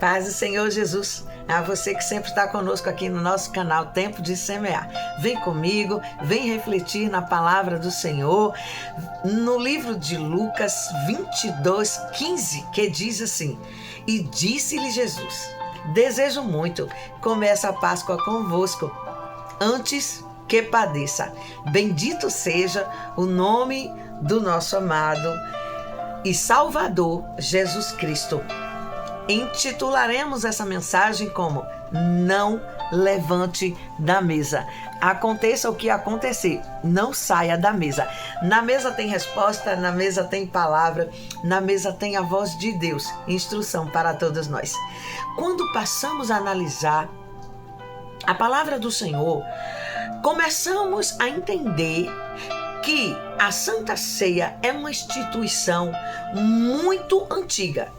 Paz do Senhor Jesus, a você que sempre está conosco aqui no nosso canal Tempo de Semear. Vem comigo, vem refletir na palavra do Senhor, no livro de Lucas 22:15, que diz assim: E disse-lhe Jesus, desejo muito comer essa Páscoa convosco, antes que padeça. Bendito seja o nome do nosso amado e Salvador Jesus Cristo. Intitularemos essa mensagem como Não levante da mesa. Aconteça o que acontecer, não saia da mesa. Na mesa tem resposta, na mesa tem palavra, na mesa tem a voz de Deus, instrução para todos nós. Quando passamos a analisar a palavra do Senhor, começamos a entender que a Santa Ceia é uma instituição muito antiga.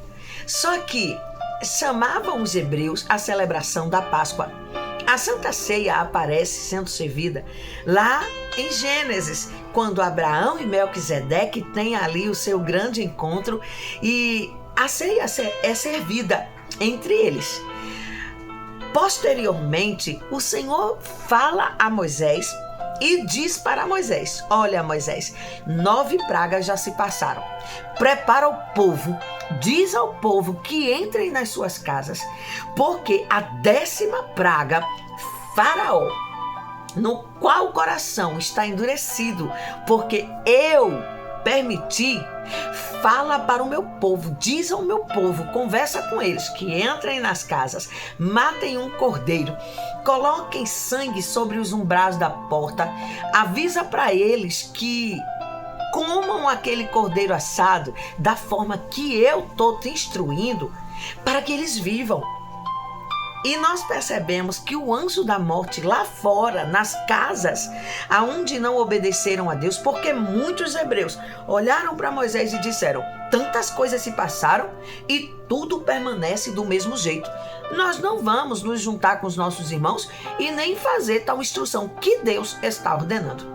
Só que chamavam os hebreus a celebração da Páscoa. A Santa Ceia aparece sendo servida lá em Gênesis, quando Abraão e Melquisedeque têm ali o seu grande encontro e a ceia é servida entre eles. Posteriormente, o Senhor fala a Moisés e diz para Moisés: olha, Moisés, 9 pragas já se passaram. Prepara o povo, diz ao povo que entrem nas suas casas, porque a 10ª praga, Faraó, no qual o coração está endurecido, porque eu permiti, fala para o meu povo, diz ao meu povo, conversa com eles, que entrem nas casas, matem um cordeiro, coloquem sangue sobre os umbrais da porta, avisa para eles que comam aquele cordeiro assado da forma que eu estou te instruindo, para que eles vivam. E nós percebemos que o anjo da morte lá fora, nas casas, aonde não obedeceram a Deus, porque muitos hebreus olharam para Moisés e disseram: tantas coisas se passaram e tudo permanece do mesmo jeito. Nós não vamos nos juntar com os nossos irmãos e nem fazer tal instrução que Deus está ordenando.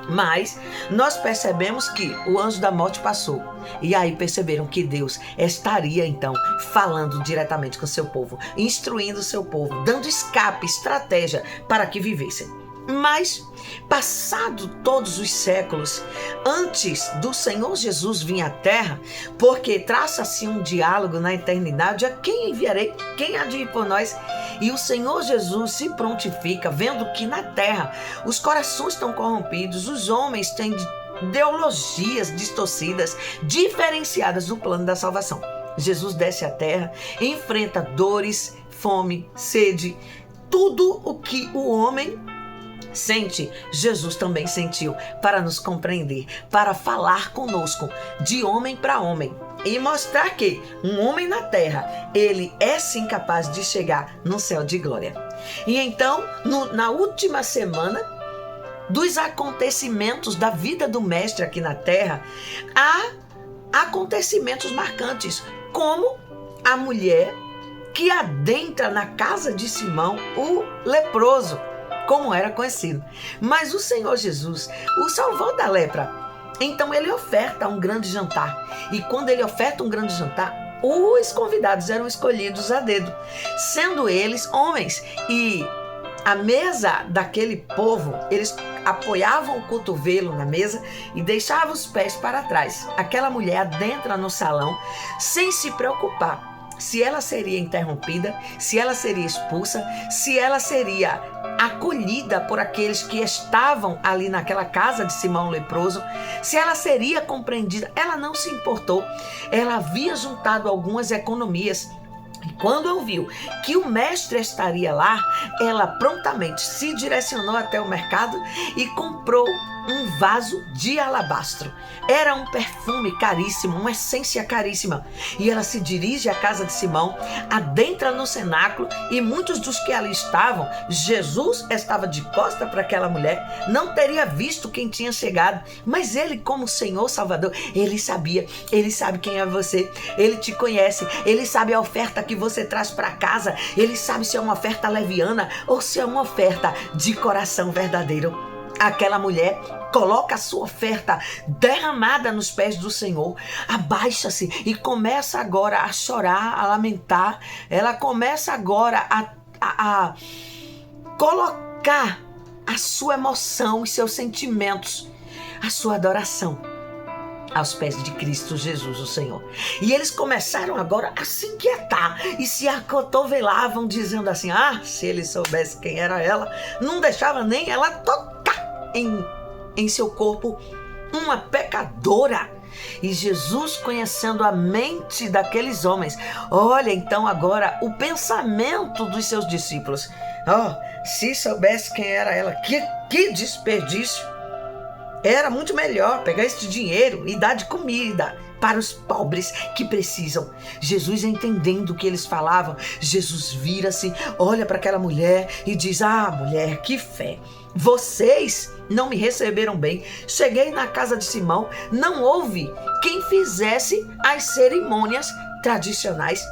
Mas nós percebemos que o anjo da morte passou. E aí perceberam que Deus estaria então falando diretamente com o seu povo, instruindo o seu povo, dando escape, estratégia para que vivessem. Mas, passado todos os séculos, antes do Senhor Jesus vir à terra, porque traça-se um diálogo na eternidade: a quem enviarei? Quem há de ir por nós? E o Senhor Jesus se prontifica, vendo que na terra os corações estão corrompidos, os homens têm ideologias distorcidas, diferenciadas do plano da salvação. Jesus desce à terra, enfrenta dores, fome, sede, tudo o que o homem sente, Jesus também sentiu, para nos compreender, para falar conosco de homem para homem e mostrar que um homem na terra, ele é sim capaz de chegar no céu de glória. E então, na última semana dos acontecimentos da vida do mestre aqui na terra, há acontecimentos marcantes, como a mulher que adentra na casa de Simão, o leproso, como era conhecido. Mas o Senhor Jesus o salvou da lepra. Então ele oferta um grande jantar. E quando ele oferta um grande jantar, os convidados eram escolhidos a dedo, sendo eles homens. E a mesa daquele povo, eles apoiavam o cotovelo na mesa e deixavam os pés para trás. Aquela mulher adentra no salão sem se preocupar se ela seria interrompida, se ela seria expulsa, se ela seria acolhida por aqueles que estavam ali naquela casa de Simão leproso, se ela seria compreendida. Ela não se importou. Ela havia juntado algumas economias. E quando ouviu que o mestre estaria lá, ela prontamente se direcionou até o mercado e comprou um vaso de alabastro. Era um perfume caríssimo, uma essência caríssima. E ela se dirige à casa de Simão, adentra no cenáculo, e muitos dos que ali estavam, Jesus estava de costa para aquela mulher, não teria visto quem tinha chegado, mas ele, como Senhor Salvador, ele sabia, ele sabe quem é você, ele te conhece, ele sabe a oferta que você traz para casa, ele sabe se é uma oferta leviana ou se é uma oferta de coração verdadeiro. Aquela mulher coloca a sua oferta derramada nos pés do Senhor, abaixa-se e começa agora a chorar, a lamentar. Ela começa agora a colocar a sua emoção, os seus sentimentos, a sua adoração aos pés de Cristo Jesus, o Senhor. E eles começaram agora a se inquietar e se acotovelavam, dizendo assim: se ele soubesse quem era ela, não deixava nem ela tocar em seu corpo, uma pecadora. E Jesus, conhecendo a mente daqueles homens, olha então agora o pensamento dos seus discípulos. Se soubesse quem era ela, que desperdício! Era muito melhor pegar esse dinheiro e dar de comida para os pobres que precisam. Jesus, entendendo o que eles falavam, Jesus vira-se, olha para aquela mulher e diz: mulher, que fé! Vocês não me receberam bem. Cheguei na casa de Simão, não houve quem fizesse as cerimônias tradicionais.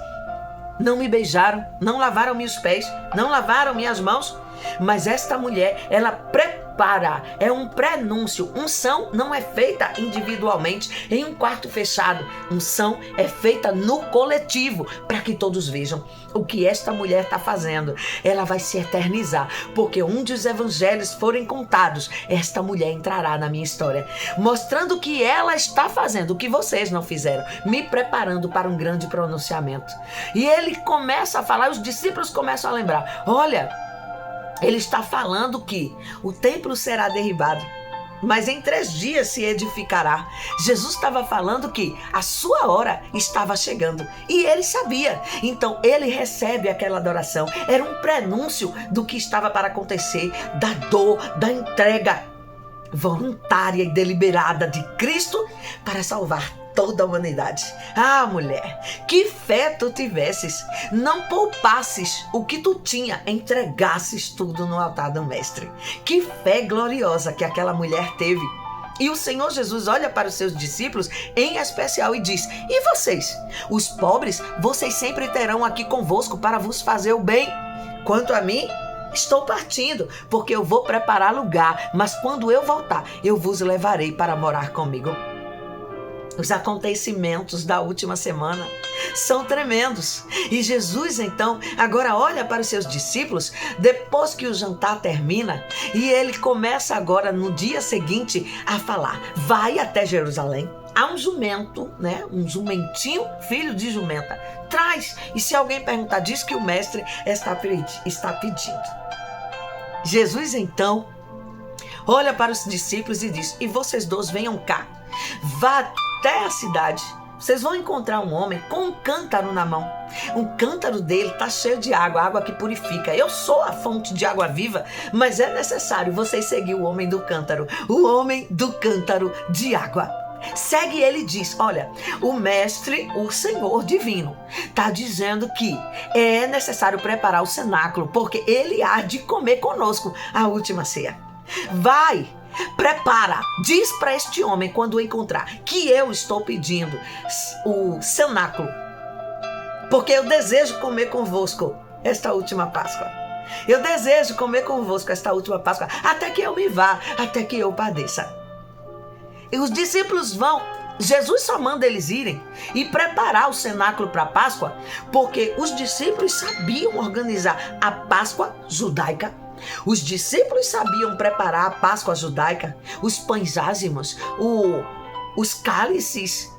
Não me beijaram, não lavaram meus pés, não lavaram minhas mãos. Mas esta mulher, ela prepara, é um prenúncio. Unção não é feita individualmente em um quarto fechado. Unção é feita no coletivo, para que todos vejam o que esta mulher está fazendo. Ela vai se eternizar, porque onde os evangelhos forem contados, esta mulher entrará na minha história, mostrando o que ela está fazendo, o que vocês não fizeram, me preparando para um grande pronunciamento. E ele começa a falar, os discípulos começam a lembrar: olha, ele está falando que o templo será derribado, mas em 3 dias se edificará. Jesus estava falando que a sua hora estava chegando e ele sabia. Então ele recebe aquela adoração. Era um prenúncio do que estava para acontecer, da dor, da entrega voluntária e deliberada de Cristo para salvar toda a humanidade. Mulher, que fé tu tivesses, não poupasses o que tu tinha, entregasses tudo no altar do Mestre. Que fé gloriosa que aquela mulher teve. E o Senhor Jesus olha para os seus discípulos em especial e diz: e vocês, os pobres, vocês sempre terão aqui convosco para vos fazer o bem. Quanto a mim, estou partindo, porque eu vou preparar lugar, mas quando eu voltar, eu vos levarei para morar comigo. Os acontecimentos da última semana são tremendos. E Jesus, então, agora olha para os seus discípulos, depois que o jantar termina, e ele começa agora, no dia seguinte, a falar: vai até Jerusalém. Há um jumento, né? Um jumentinho, filho de jumenta. Traz. E se alguém perguntar, diz que o mestre está pedindo. Jesus, então, olha para os discípulos e diz: e vocês dois venham cá. Vá até a cidade. Vocês vão encontrar um homem com um cântaro na mão. O cântaro dele está cheio de água, água que purifica. Eu sou a fonte de água viva, mas é necessário vocês seguir o homem do cântaro de água. Segue ele e diz: olha, o mestre, o Senhor divino, está dizendo que é necessário preparar o cenáculo, porque ele há de comer conosco a última ceia. Vai, prepara, diz para este homem quando o encontrar que eu estou pedindo o cenáculo, porque eu desejo comer convosco esta última Páscoa. Eu desejo comer convosco esta última Páscoa, até que eu me vá, até que eu padeça. E os discípulos vão. Jesus só manda eles irem e preparar o cenáculo para a Páscoa, porque os discípulos sabiam organizar a Páscoa judaica. Os discípulos sabiam preparar a Páscoa judaica, os pães ázimos, os cálices,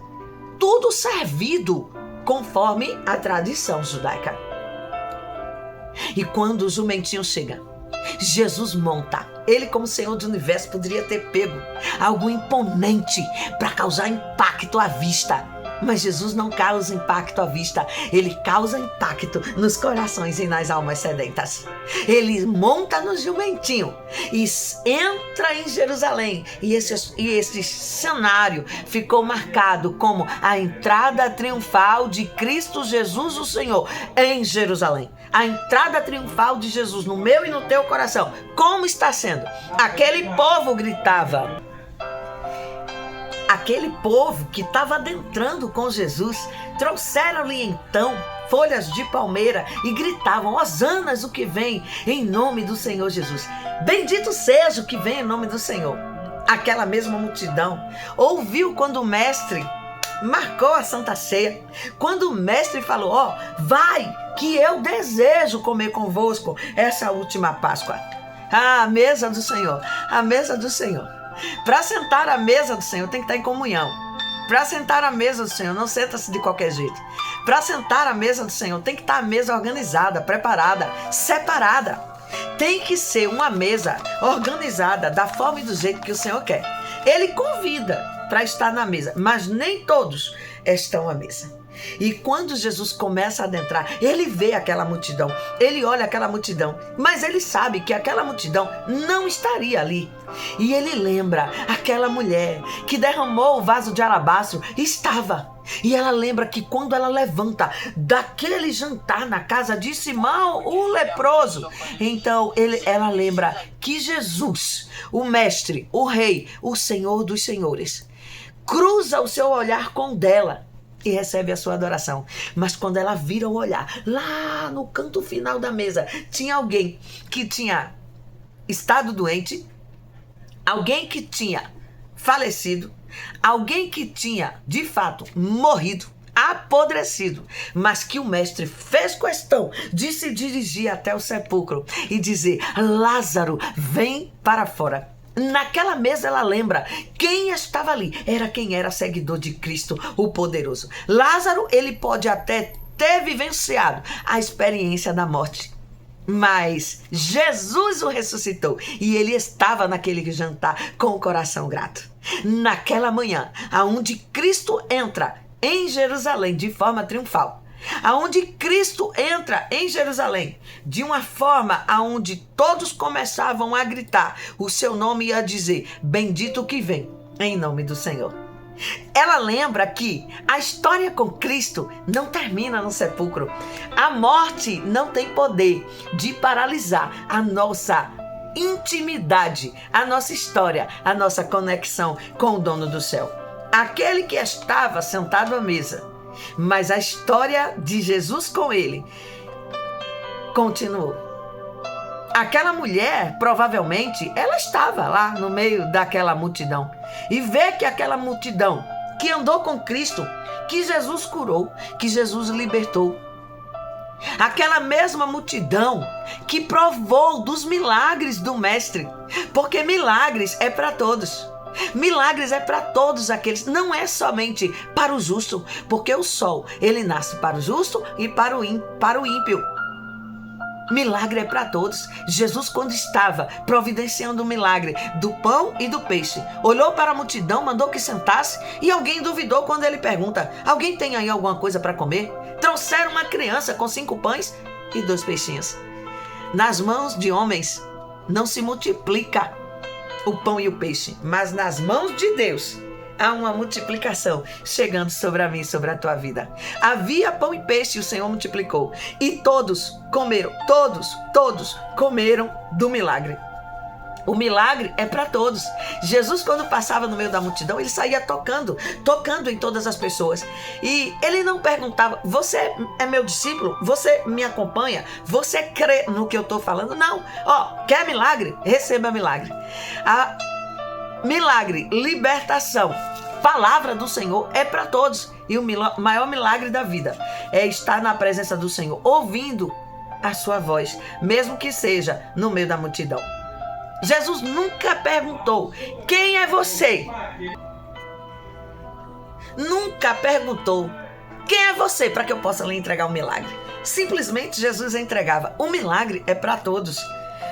tudo servido conforme a tradição judaica. E quando o jumentinho chega, Jesus monta. Ele, como Senhor do Universo, poderia ter pego algo imponente para causar impacto à vista. Mas Jesus não causa impacto à vista, ele causa impacto nos corações e nas almas sedentas. Ele monta no jumentinho e entra em Jerusalém. E esse cenário ficou marcado como a entrada triunfal de Cristo Jesus, o Senhor, em Jerusalém. A entrada triunfal de Jesus no meu e no teu coração. Como está sendo? Aquele povo gritava. Aquele povo que estava adentrando com Jesus, trouxeram-lhe então folhas de palmeira e gritavam: Hosanas o que vem em nome do Senhor Jesus. Bendito seja o que vem em nome do Senhor. Aquela mesma multidão ouviu quando o mestre marcou a Santa Ceia, quando o mestre falou: ó, vai, que eu desejo comer convosco essa última Páscoa. A mesa do Senhor, a mesa do Senhor. Para sentar à mesa do Senhor tem que estar em comunhão. Para sentar à mesa do Senhor, não senta-se de qualquer jeito. Para sentar à mesa do Senhor tem que estar a mesa organizada, preparada, separada. Tem que ser uma mesa organizada da forma e do jeito que o Senhor quer. Ele convida para estar na mesa, mas nem todos estão à mesa. E quando Jesus começa a adentrar, ele vê aquela multidão, ele olha aquela multidão, mas ele sabe que aquela multidão não estaria ali. E ele lembra aquela mulher que derramou o vaso de alabastro, estava. E ela lembra que quando ela levanta daquele jantar na casa de Simão, o leproso, então ela lembra que Jesus, o mestre, o rei, o Senhor dos senhores, cruza o seu olhar com o dela e recebe a sua adoração. Mas quando ela vira o olhar, lá no canto final da mesa, tinha alguém que tinha estado doente, alguém que tinha falecido, alguém que tinha, de fato, morrido, apodrecido, mas que o mestre fez questão de se dirigir até o sepulcro e dizer: Lázaro, vem para fora. Naquela mesa ela lembra quem estava ali, era quem era seguidor de Cristo, o poderoso. Lázaro, ele pode até ter vivenciado a experiência da morte, mas Jesus o ressuscitou e ele estava naquele jantar com o coração grato. Naquela manhã, aonde Cristo entra em Jerusalém de forma triunfal, aonde Cristo entra em Jerusalém de uma forma aonde todos começavam a gritar o seu nome e a dizer: bendito que vem em nome do Senhor. Ela lembra que a história com Cristo não termina no sepulcro. A morte não tem poder de paralisar a nossa intimidade, a nossa história, a nossa conexão com o dono do céu, aquele que estava sentado à mesa. Mas a história de Jesus com ele continuou. Aquela mulher, provavelmente, ela estava lá no meio daquela multidão e vê que aquela multidão que andou com Cristo, que Jesus curou, que Jesus libertou, aquela mesma multidão que provou dos milagres do Mestre, porque milagres é para todos. Milagres é para todos aqueles, não é somente para o justo, porque o sol, ele nasce para o justo e para o ímpio. Milagre é para todos. Jesus, quando estava providenciando o milagre do pão e do peixe, olhou para a multidão, mandou que sentasse, e alguém duvidou quando ele pergunta: alguém tem aí alguma coisa para comer? Trouxeram uma criança com 5 pães e 2 peixinhos. Nas mãos de homens não se multiplica o pão e o peixe, mas nas mãos de Deus há uma multiplicação chegando sobre a mim e sobre a tua vida. Havia pão e peixe e o Senhor multiplicou, e todos comeram, todos comeram do milagre. O milagre é para todos. Jesus, quando passava no meio da multidão, ele saía tocando em todas as pessoas. E ele não perguntava: você é meu discípulo? Você me acompanha? Você crê no que eu estou falando? Não. Quer milagre? Receba milagre. Milagre, libertação, palavra do Senhor é para todos. E o maior milagre da vida é estar na presença do Senhor, ouvindo a sua voz, mesmo que seja no meio da multidão. Jesus nunca perguntou: quem é você? Nunca perguntou: quem é você, para que eu possa lhe entregar um milagre. Simplesmente Jesus entregava. O milagre é para todos.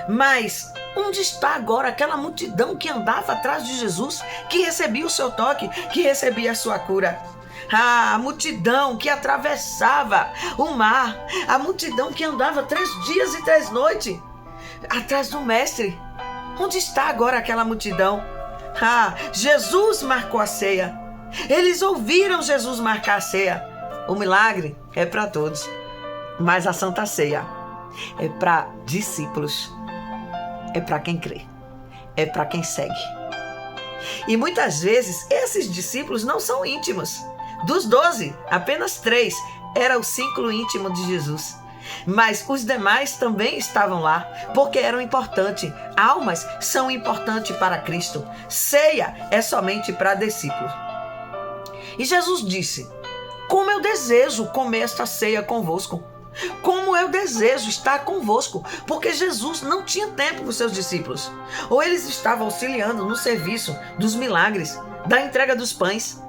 Mas onde está agora aquela multidão que andava atrás de Jesus, que recebia o seu toque, que recebia a sua cura? A multidão que atravessava o mar, a multidão que andava 3 dias e 3 noites atrás do Mestre. Onde está agora aquela multidão? Jesus marcou a ceia. Eles ouviram Jesus marcar a ceia. O milagre é para todos, mas a Santa Ceia é para discípulos, é para quem crê, é para quem segue. E muitas vezes esses discípulos não são íntimos. Dos 12, apenas 3 era o círculo íntimo de Jesus. Mas os demais também estavam lá, porque eram importantes. Almas são importantes para Cristo. Ceia é somente para discípulos. E Jesus disse: como eu desejo comer esta ceia convosco. Como eu desejo estar convosco. Porque Jesus não tinha tempo para os seus discípulos. Ou eles estavam auxiliando no serviço dos milagres, da entrega dos pães.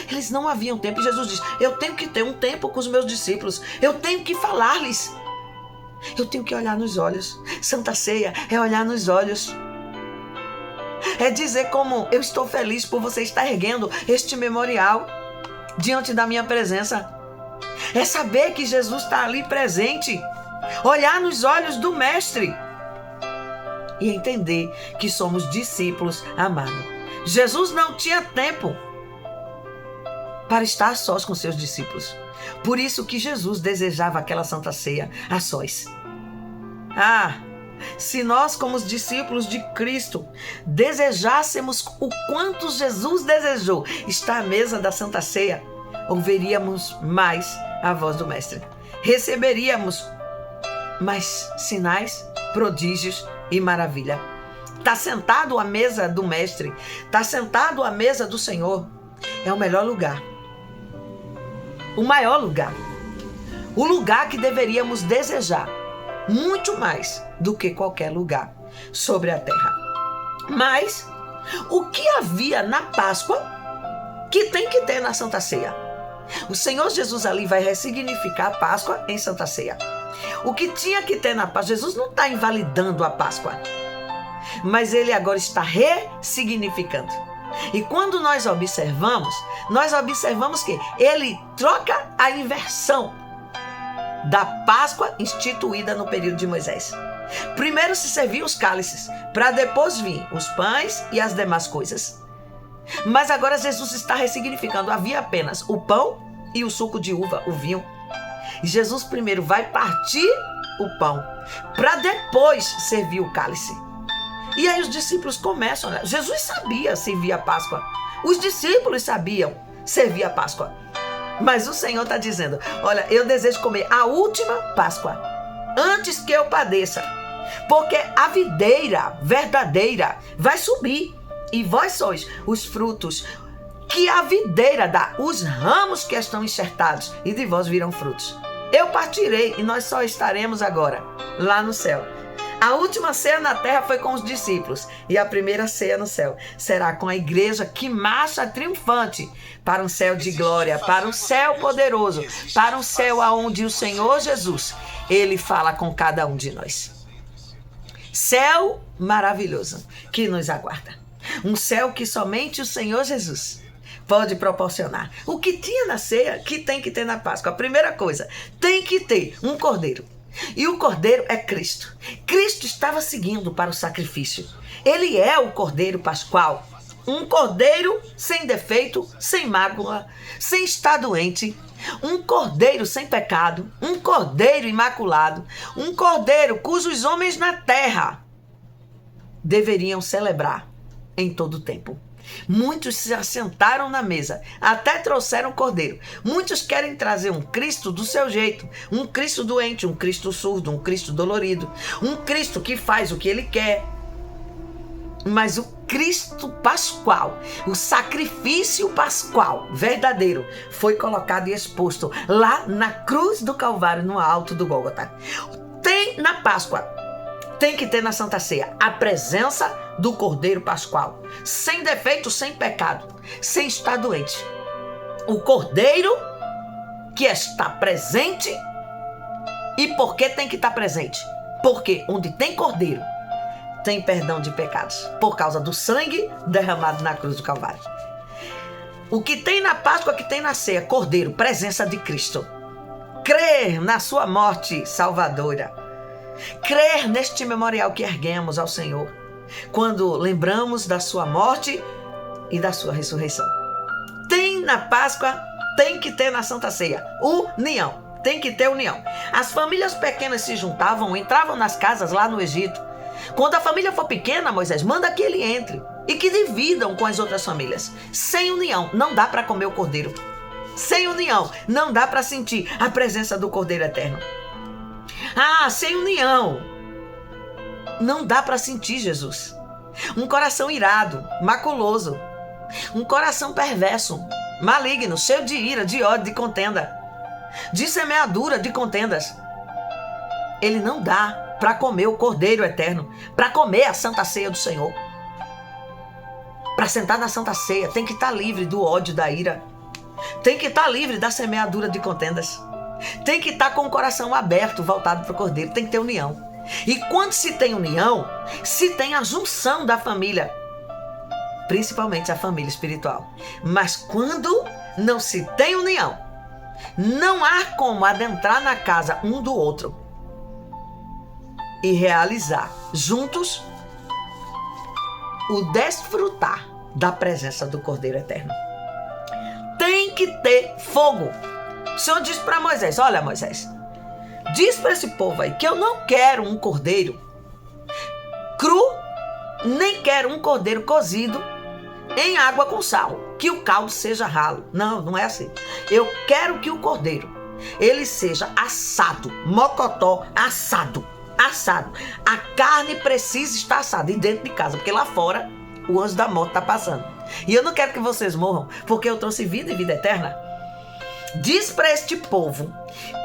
Eles não haviam tempo. E Jesus diz: eu tenho que ter um tempo com os meus discípulos. Eu tenho que falar-lhes. Eu tenho que olhar nos olhos. Santa Ceia é olhar nos olhos. É dizer como eu estou feliz por você estar erguendo este memorial diante da minha presença. É saber que Jesus está ali presente. Olhar nos olhos do Mestre. E entender que somos discípulos amados. Jesus não tinha tempo para estar sós com seus discípulos. Por isso que Jesus desejava aquela Santa Ceia a sós. Se nós, como os discípulos de Cristo, desejássemos o quanto Jesus desejou estar à mesa da Santa Ceia, ouviríamos mais a voz do Mestre. Receberíamos mais sinais, prodígios e maravilha. Está sentado à mesa do Mestre, está sentado à mesa do Senhor, é o melhor lugar. O maior lugar. O lugar que deveríamos desejar muito mais do que qualquer lugar sobre a terra. Mas o que havia na Páscoa que tem que ter na Santa Ceia? O Senhor Jesus ali vai ressignificar a Páscoa em Santa Ceia. O que tinha que ter na Páscoa, Jesus não está invalidando a Páscoa, mas ele agora está ressignificando. E quando nós observamos que ele troca a inversão da Páscoa instituída no período de Moisés. Primeiro se serviam os cálices, para depois vir os pães e as demais coisas. Mas agora Jesus está ressignificando. Havia apenas o pão e o suco de uva, o vinho. E Jesus primeiro vai partir o pão, para depois servir o cálice. E aí os discípulos começam, né? Jesus sabia servir a Páscoa. Os discípulos sabiam servir a Páscoa. Mas o Senhor está dizendo: olha, eu desejo comer a última Páscoa, antes que eu padeça. Porque a videira verdadeira vai subir, e vós sois os frutos que a videira dá, os ramos que estão enxertados, e de vós virão frutos. Eu partirei e nós só estaremos agora lá no céu. A última ceia na terra foi com os discípulos, e a primeira ceia no céu será com a igreja que marcha triunfante para um céu de glória, para um céu poderoso, para um céu aonde o Senhor Jesus, ele fala com cada um de nós. Céu maravilhoso que nos aguarda. Um céu que somente o Senhor Jesus pode proporcionar. O que tinha na ceia, que tem que ter na Páscoa? A primeira coisa, tem que ter um cordeiro. E o cordeiro é Cristo. Cristo estava seguindo para o sacrifício. Ele é o cordeiro pascual. Um cordeiro sem defeito, sem mácula, sem estar doente. Um cordeiro sem pecado. Um cordeiro imaculado. Um cordeiro cujos homens na terra deveriam celebrar em todo o tempo. Muitos se assentaram na mesa, até trouxeram cordeiro. Muitos querem trazer um Cristo do seu jeito, um Cristo doente, um Cristo surdo, um Cristo dolorido, um Cristo que faz o que ele quer. Mas o Cristo pascual, o sacrifício pascual verdadeiro, foi colocado e exposto lá na cruz do Calvário, no alto do Gólgota. Tem na Páscoa, tem que ter na Santa Ceia a presença do Cordeiro Pascual, sem defeito, sem pecado, sem estar doente. O Cordeiro que está presente. E por que tem que estar presente? Porque onde tem Cordeiro, tem perdão de pecados, por causa do sangue derramado na cruz do Calvário. O que tem na Páscoa, que tem na ceia, Cordeiro, presença de Cristo. Crer na sua morte salvadora. Crer neste memorial que erguemos ao Senhor, quando lembramos da sua morte e da sua ressurreição. Tem na Páscoa, tem que ter na Santa Ceia, união, tem que ter união. As famílias pequenas se juntavam, entravam nas casas lá no Egito. Quando a família for pequena, Moisés, manda que ele entre e que dividam com as outras famílias. Sem união, não dá para comer o cordeiro. Sem união, não dá para sentir a presença do Cordeiro Eterno. Ah, sem união. Não dá para sentir Jesus. Um coração irado, maculoso. Um coração perverso, maligno, cheio de ira, de ódio, de contenda. De semeadura, de contendas. Ele não dá para comer o Cordeiro Eterno, para comer a Santa Ceia do Senhor. Para sentar na Santa Ceia, tem que estar livre do ódio, da ira. Tem que estar livre da semeadura de contendas. Tem que estar com o coração aberto, voltado para o Cordeiro. Tem que ter união. E quando se tem união, se tem a junção da família. Principalmente a família espiritual. Mas quando não se tem união, não há como adentrar na casa um do outro e realizar juntos o desfrutar da presença do Cordeiro Eterno. Tem que ter fogo. O Senhor disse para Moisés: olha, Moisés, diz para esse povo aí que eu não quero um cordeiro cru, nem quero um cordeiro cozido em água com sal, que o caldo seja ralo. Não, não é assim. Eu quero que o cordeiro, ele seja assado, mocotó, assado. A carne precisa estar assada e dentro de casa, porque lá fora o anjo da morte está passando. E eu não quero que vocês morram, porque eu trouxe vida e vida eterna. Diz para este povo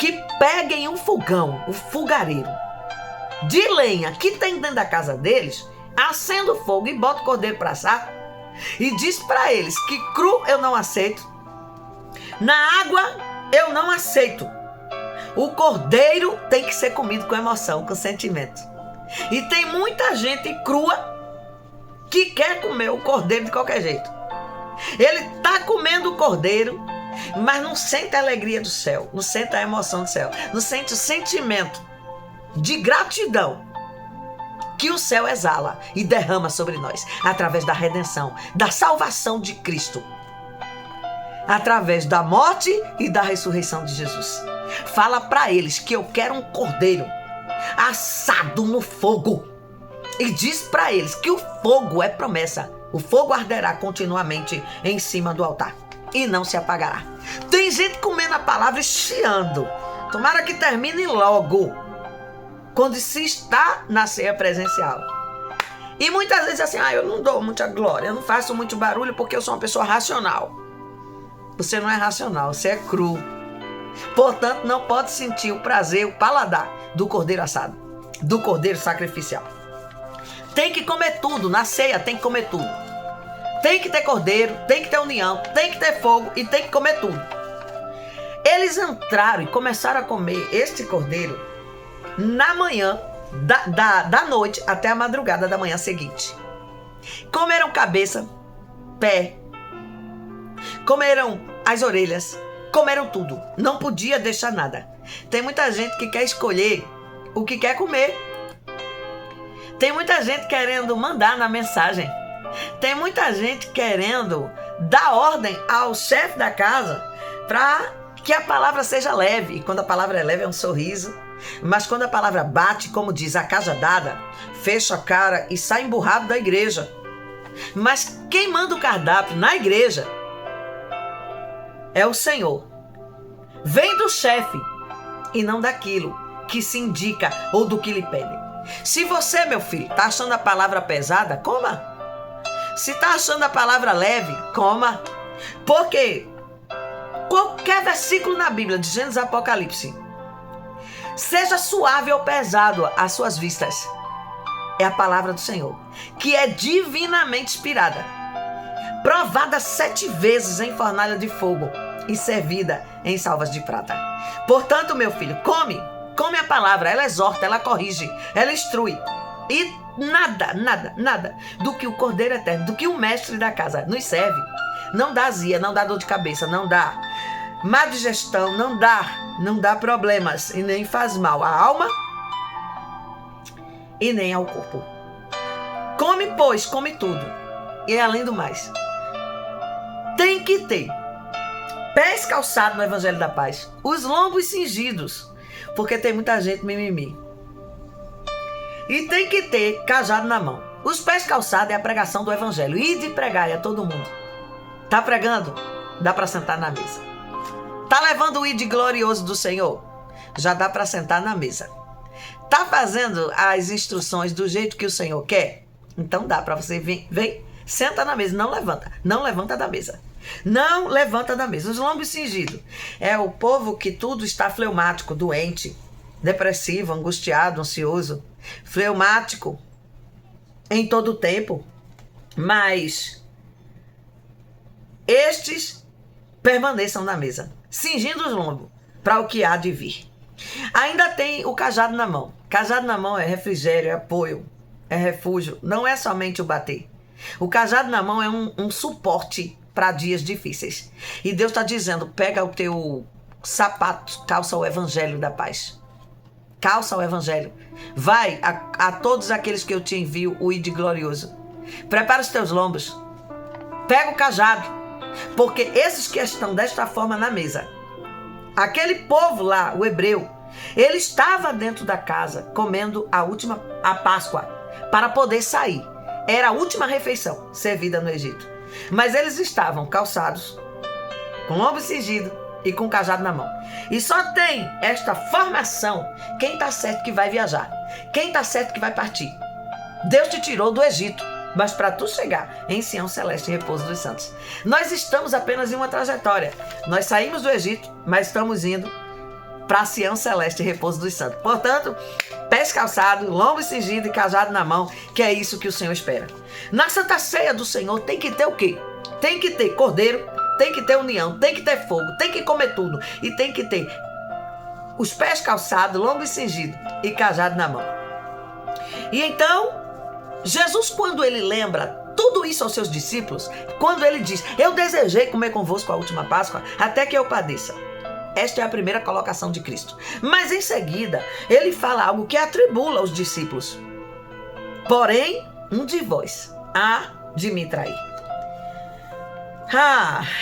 que peguem um fogão, o fogareiro de lenha que tem dentro da casa deles, acenda o fogo e bota o cordeiro para assar. E diz para eles que cru eu não aceito, na água eu não aceito. O cordeiro tem que ser comido com emoção, com sentimento. E tem muita gente crua que quer comer o cordeiro de qualquer jeito. Ele está comendo o cordeiro, mas não sente a alegria do céu, não sente a emoção do céu, não sente o sentimento de gratidão que o céu exala e derrama sobre nós, através da redenção, da salvação de Cristo, através da morte e da ressurreição de Jesus. Fala para eles que eu quero um cordeiro assado no fogo, e diz para eles que o fogo é promessa. O fogo arderá continuamente em cima do altar e não se apagará. Tem gente comendo a palavra e chiando. Tomara que termine logo, quando se está na ceia presencial. E muitas vezes assim, eu não dou muita glória, eu não faço muito barulho porque eu sou uma pessoa racional. Você não é racional, você é cru. Portanto, não pode sentir o prazer, o paladar do cordeiro assado, do cordeiro sacrificial. Tem que comer tudo, na ceia tem que comer tudo. Tem que ter cordeiro, tem que ter união, tem que ter fogo e tem que comer tudo. Eles entraram e começaram a comer este cordeiro na manhã da noite até a madrugada da manhã seguinte. Comeram cabeça, pé, comeram as orelhas, comeram tudo. Não podia deixar nada. Tem muita gente que quer escolher o que quer comer. Tem muita gente querendo mandar na mensagem. Tem muita gente querendo dar ordem ao chefe da casa para que a palavra seja leve. E quando a palavra é leve é um sorriso. Mas quando a palavra bate, como diz a cajadada, fecha a cara e sai emburrado da igreja. Mas quem manda o cardápio na igreja é o Senhor. Vem do chefe e não daquilo que se indica ou do que lhe pedem. Se você, meu filho, está achando a palavra pesada, coma. Se está achando a palavra leve, coma. Porque qualquer versículo na Bíblia, de Gênesis a Apocalipse, seja suave ou pesado às suas vistas, é a palavra do Senhor, que é divinamente inspirada, provada 7 vezes em fornalha de fogo e servida em salvas de prata. Portanto, meu filho, come a palavra, ela exorta, ela corrige, ela instrui. E nada do que o Cordeiro Eterno, do que o mestre da casa nos serve, não dá azia, não dá dor de cabeça, não dá má digestão, não dá problemas e nem faz mal à alma e nem ao corpo. Come, pois, come tudo. E além do mais, tem que ter pés calçados no Evangelho da Paz, os lombos cingidos, porque tem muita gente mimimi. E tem que ter cajado na mão. Os pés calçados é a pregação do Evangelho. E de pregar é a todo mundo. Tá pregando? Dá para sentar na mesa. Tá levando o ID glorioso do Senhor? Já dá para sentar na mesa. Tá fazendo as instruções do jeito que o Senhor quer? Então dá para você vem, senta na mesa, não levanta da mesa. Não levanta da mesa. Os lombos cingidos é o povo que tudo está fleumático, doente, depressivo, angustiado, ansioso, fleumático em todo o tempo. Mas estes permaneçam na mesa, cingindo os lombos para o que há de vir. Ainda tem o cajado na mão. Cajado na mão é refrigério, é apoio, é refúgio. Não é somente o bater. O cajado na mão é um suporte para dias difíceis. E Deus está dizendo, pega o teu sapato, calça o evangelho da paz. Calça o evangelho. Vai a todos aqueles que eu te envio, o ide glorioso. Prepara os teus lombos. Pega o cajado. Porque esses que estão desta forma na mesa, aquele povo lá, o hebreu, ele estava dentro da casa comendo a Páscoa para poder sair. Era a última refeição servida no Egito. Mas eles estavam calçados, com lombo cingido e com cajado na mão. E só tem esta formação quem está certo que vai viajar, quem está certo que vai partir. Deus te tirou do Egito, mas para tu chegar em Sião Celeste, repouso dos santos. Nós estamos apenas em uma trajetória. Nós saímos do Egito, mas estamos indo para Sião Celeste, repouso dos santos. Portanto, pés calçados, lombo cingido e cajado na mão, que é isso que o Senhor espera. Na Santa Ceia do Senhor tem que ter o quê? Tem que ter cordeiro, tem que ter união, tem que ter fogo, tem que comer tudo e tem que ter os pés calçados, lombo cingido e cajado na mão. E então, Jesus, quando ele lembra tudo isso aos seus discípulos, quando ele diz, eu desejei comer convosco a última Páscoa, até que eu padeça. Esta é a primeira colocação de Cristo. Mas em seguida, ele fala algo que atribula os discípulos. Porém, um de vós há de me trair.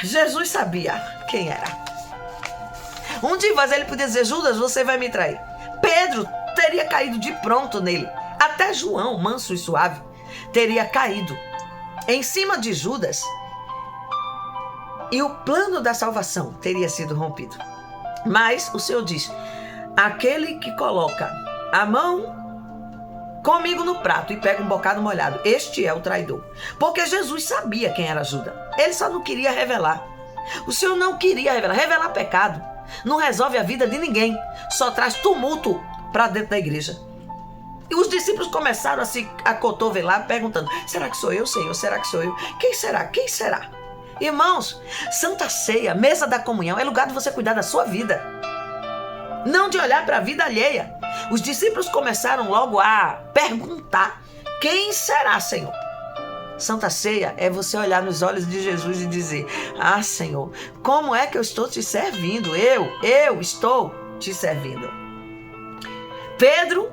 Jesus sabia quem era. Um de vós, ele podia dizer, Judas, você vai me trair. Pedro teria caído de pronto nele. Até João, manso e suave, teria caído em cima de Judas. E o plano da salvação teria sido rompido. Mas o Senhor diz, aquele que coloca a mão comigo no prato e pega um bocado molhado, este é o traidor. Porque Jesus sabia quem era Judas. Ele só não queria revelar. O Senhor não queria revelar. Revelar pecado não resolve a vida de ninguém. Só traz tumulto para dentro da igreja. E os discípulos começaram a se acotovelar, perguntando, será que sou eu, Senhor? Será que sou eu? Quem será? Quem será? Irmãos, Santa Ceia, mesa da comunhão, é lugar de você cuidar da sua vida. Não de olhar para a vida alheia. Os discípulos começaram logo a perguntar, quem será, Senhor? Santa Ceia é você olhar nos olhos de Jesus e dizer, Senhor, como é que eu estou te servindo? Eu estou te servindo. Pedro,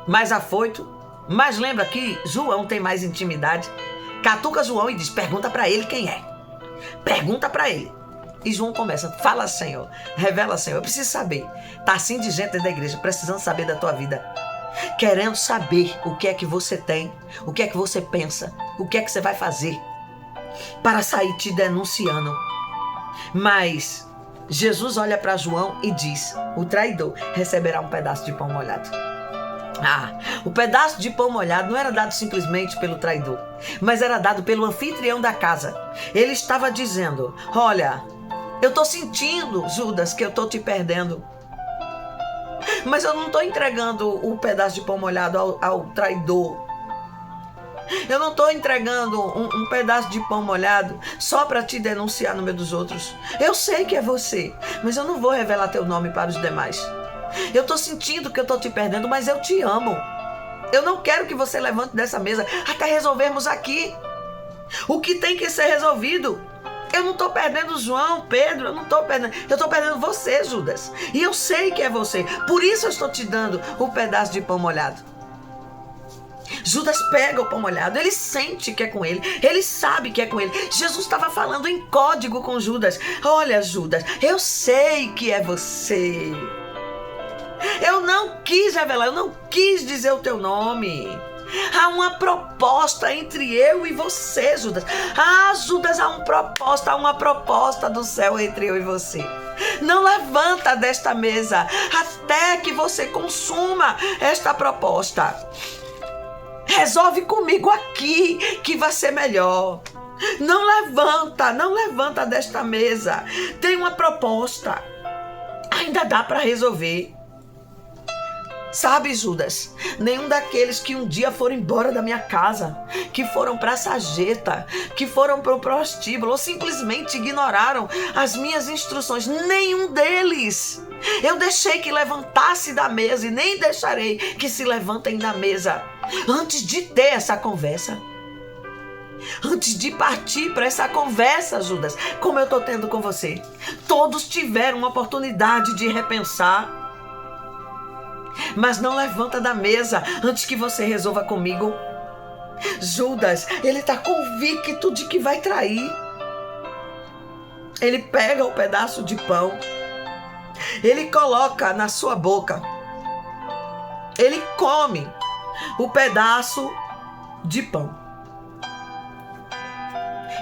mais afoito, mas lembra que João tem mais intimidade. Catuca João e diz, pergunta para ele quem é. Pergunta para ele. E João começa, fala, Senhor, revela, Senhor, eu preciso saber. Tá assim de gente da igreja, precisando saber da tua vida. Querendo saber o que é que você tem, o que é que você pensa, o que é que você vai fazer para sair te denunciando. Mas Jesus olha para João e diz, o traidor receberá um pedaço de pão molhado. O pedaço de pão molhado não era dado simplesmente pelo traidor, mas era dado pelo anfitrião da casa. Ele estava dizendo, olha, eu estou sentindo, Judas, que eu estou te perdendo. Mas eu não estou entregando o pedaço de pão molhado ao traidor. Eu não estou entregando um pedaço de pão molhado só para te denunciar no meio dos outros. Eu sei que é você, mas eu não vou revelar teu nome para os demais. Eu estou sentindo que eu estou te perdendo, mas eu te amo. Eu não quero que você levante dessa mesa até resolvermos aqui o que tem que ser resolvido. Eu não estou perdendo João, Pedro, eu não estou perdendo. Eu estou perdendo você, Judas. E eu sei que é você. Por isso eu estou te dando o pedaço de pão molhado. Judas pega o pão molhado, ele sente que é com ele, ele sabe que é com ele. Jesus estava falando em código com Judas. Olha, Judas, eu sei que é você. Eu não quis revelar, eu não quis dizer o teu nome. Há uma proposta entre eu e você, Judas. Judas, há uma proposta do céu entre eu e você. Não levanta desta mesa até que você consuma esta proposta. Resolve comigo aqui que vai ser melhor. Não levanta desta mesa. Tem uma proposta. Ainda dá para resolver. Sabe, Judas, nenhum daqueles que um dia foram embora da minha casa, que foram para a sarjeta, que foram para o prostíbulo, ou simplesmente ignoraram as minhas instruções, nenhum deles eu deixei que levantasse da mesa e nem deixarei que se levantem da mesa antes de ter essa conversa. Antes de partir para essa conversa, Judas, como eu estou tendo com você, todos tiveram uma oportunidade de repensar. Mas não levanta da mesa antes que você resolva comigo. Judas, ele está convicto de que vai trair. Ele pega o pedaço de pão, ele coloca na sua boca, ele come o pedaço de pão.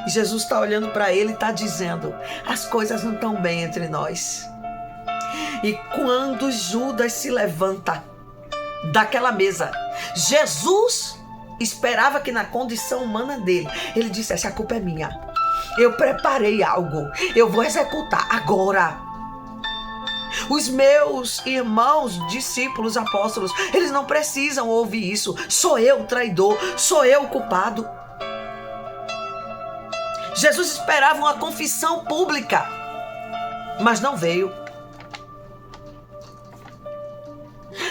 E Jesus está olhando para ele e está dizendo: as coisas não estão bem entre nós. E quando Judas se levanta daquela mesa, Jesus esperava que na condição humana dele, ele dissesse: a culpa é minha. Eu preparei algo, eu vou executar agora. Os meus irmãos, discípulos, apóstolos, eles não precisam ouvir isso. Sou eu o traidor, sou eu o culpado. Jesus esperava uma confissão pública, mas não veio.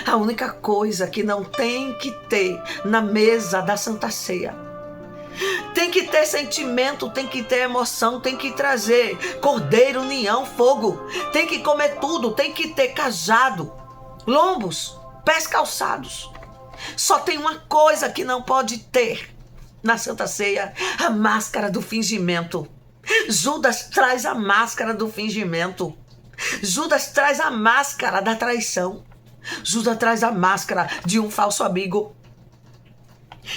A única coisa que não tem que ter na mesa da Santa Ceia, tem que ter sentimento, tem que ter emoção, tem que trazer cordeiro, união, fogo, tem que comer tudo, tem que ter cajado, lombos, pés calçados. Só tem uma coisa que não pode ter na Santa Ceia: a máscara do fingimento. Judas traz a máscara do fingimento. Judas traz a máscara da traição. Judas traz a máscara de um falso amigo.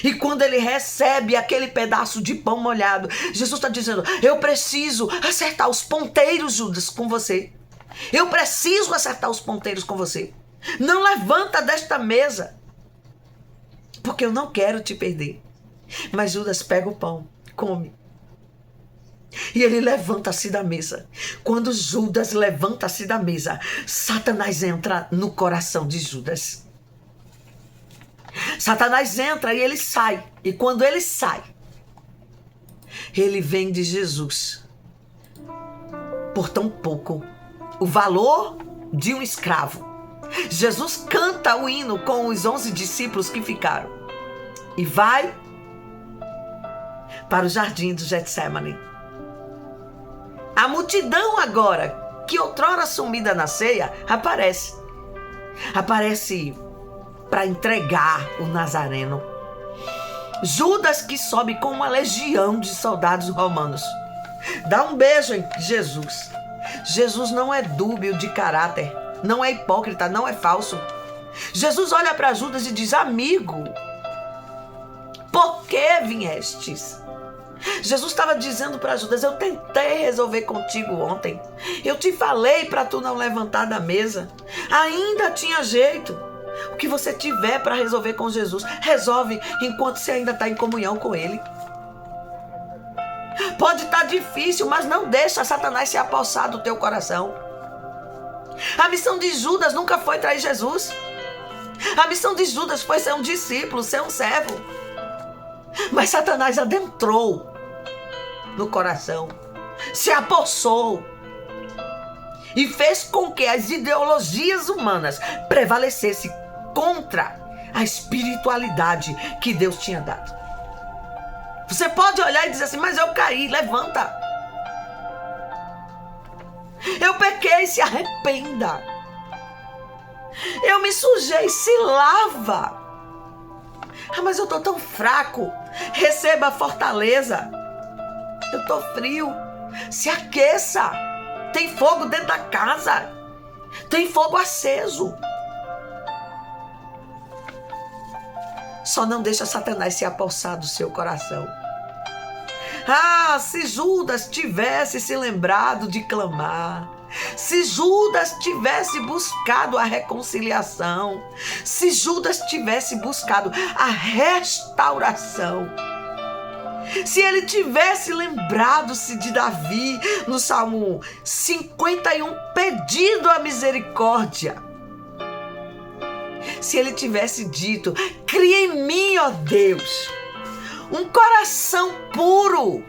E quando ele recebe aquele pedaço de pão molhado, Jesus está dizendo: eu preciso acertar os ponteiros, Judas, com você. Eu preciso acertar os ponteiros com você. Não levanta desta mesa, porque eu não quero te perder. Mas Judas pega o pão, come. E ele levanta-se da mesa. Quando Judas levanta-se da mesa, Satanás entra no coração de Judas. Satanás entra e ele sai. E quando ele sai, ele vende Jesus por tão pouco, o valor de um escravo. Jesus canta o hino com os 11 discípulos que ficaram e vai para o jardim do Getsemane. A multidão agora, que outrora sumida na ceia, aparece para entregar o Nazareno. Judas, que sobe com uma legião de soldados romanos, dá um beijo em Jesus. Jesus não é dúbio de caráter, não é hipócrita, não é falso. Jesus olha para Judas e diz: amigo, por que viestes? Jesus estava dizendo para Judas: eu tentei resolver contigo ontem. Eu te falei para tu não levantar da mesa. Ainda tinha jeito. O que você tiver para resolver com Jesus, resolve enquanto você ainda está em comunhão com Ele. Pode estar difícil, mas não deixa Satanás se apossar do teu coração. A missão de Judas nunca foi trair Jesus. A missão de Judas foi ser um discípulo, ser um servo. Mas Satanás adentrou no coração, se apossou e fez com que as ideologias humanas prevalecessem contra a espiritualidade que Deus tinha dado. Você pode olhar e dizer assim: mas eu caí, levanta. Eu pequei, se arrependa. Eu me sujei, se lava. Ah, mas eu estou tão fraco. Receba a fortaleza. Eu estou frio. Se aqueça. Tem fogo dentro da casa. Tem fogo aceso. Só não deixa Satanás se apossar do seu coração. Ah, se Judas tivesse se lembrado de clamar, Se Judas tivesse buscado a reconciliação, se Judas tivesse buscado a restauração, se ele tivesse lembrado-se de Davi no Salmo 51, pedindo a misericórdia, se ele tivesse dito: cria em mim, ó Deus, um coração puro,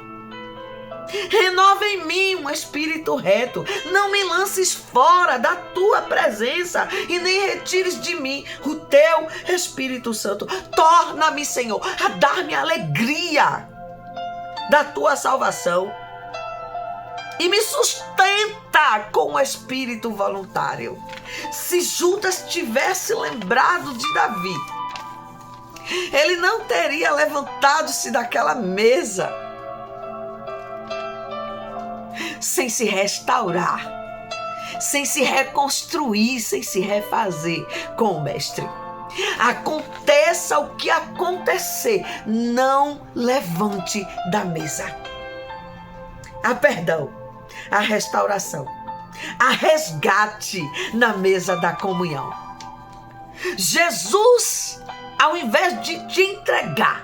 renova em mim um espírito reto, não me lances fora da tua presença e nem retires de mim o teu Espírito Santo. Torna-me, Senhor, a dar-me a alegria da tua salvação e me sustenta com o espírito voluntário. Se Judas tivesse lembrado de Davi, ele não teria levantado-se daquela mesa sem se restaurar, sem se reconstruir, sem se refazer com o mestre. Aconteça o que acontecer, não levante da mesa. Há perdão, há restauração, há resgate na mesa da comunhão. Jesus, ao invés de te entregar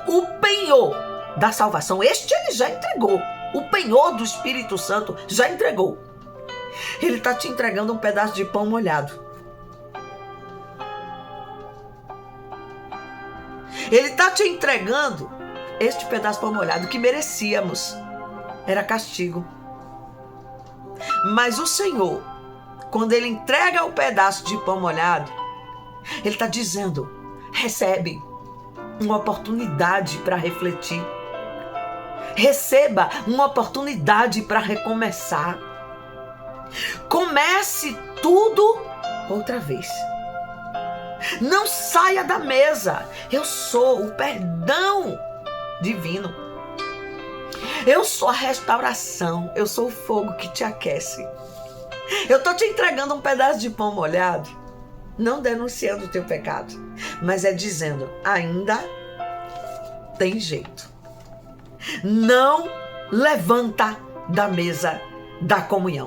o penhor da salvação, este ele já entregou. O penhor do Espírito Santo já entregou. Ele está te entregando um pedaço de pão molhado. Ele está te entregando este pedaço de pão molhado que merecíamos. Era castigo. Mas o Senhor, quando ele entrega o pedaço de pão molhado, ele está dizendo: recebe uma oportunidade para refletir. Receba uma oportunidade para recomeçar. Comece tudo outra vez. Não saia da mesa. Eu sou o perdão divino. Eu sou a restauração. Eu sou o fogo que te aquece. Eu estou te entregando um pedaço de pão molhado, não denunciando o teu pecado, mas é dizendo: ainda tem jeito. Não levanta da mesa da comunhão.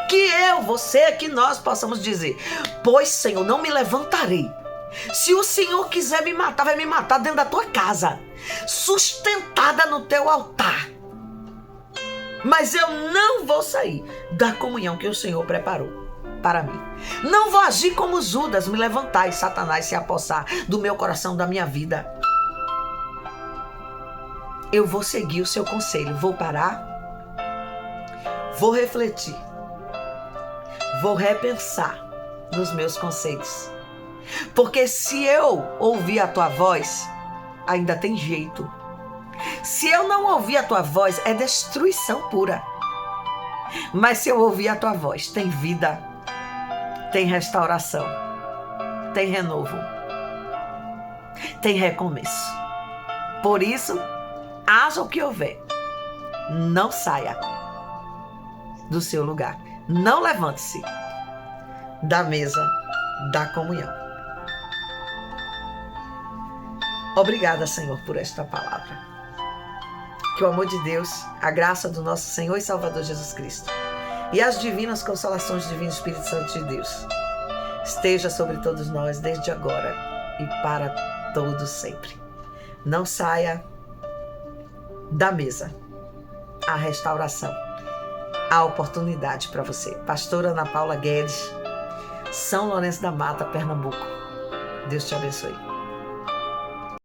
Que você, que nós possamos dizer: pois, Senhor, não me levantarei. Se o Senhor quiser me matar, vai me matar dentro da tua casa, sustentada no teu altar. Mas eu não vou sair da comunhão que o Senhor preparou para mim. Não vou agir como Judas, me levantar e Satanás se apossar do meu coração, da minha vida. Eu vou seguir o seu conselho, vou parar, vou refletir, vou repensar nos meus conselhos. Porque se eu ouvir a tua voz, ainda tem jeito. Se eu não ouvir a tua voz, é destruição pura. Mas se eu ouvir a tua voz, tem vida, tem restauração, tem renovo, tem recomeço. Por isso, haja o que houver, não saia do seu lugar. Não levante-se da mesa da comunhão. Obrigada, Senhor, por esta palavra. Que o amor de Deus, a graça do nosso Senhor e Salvador Jesus Cristo e as divinas consolações do Divino Espírito Santo de Deus esteja sobre todos nós desde agora e para todos sempre. Não saia da mesa. A restauração, a oportunidade para você. Pastora Ana Paula Guedes, São Lourenço da Mata, Pernambuco. Deus te abençoe.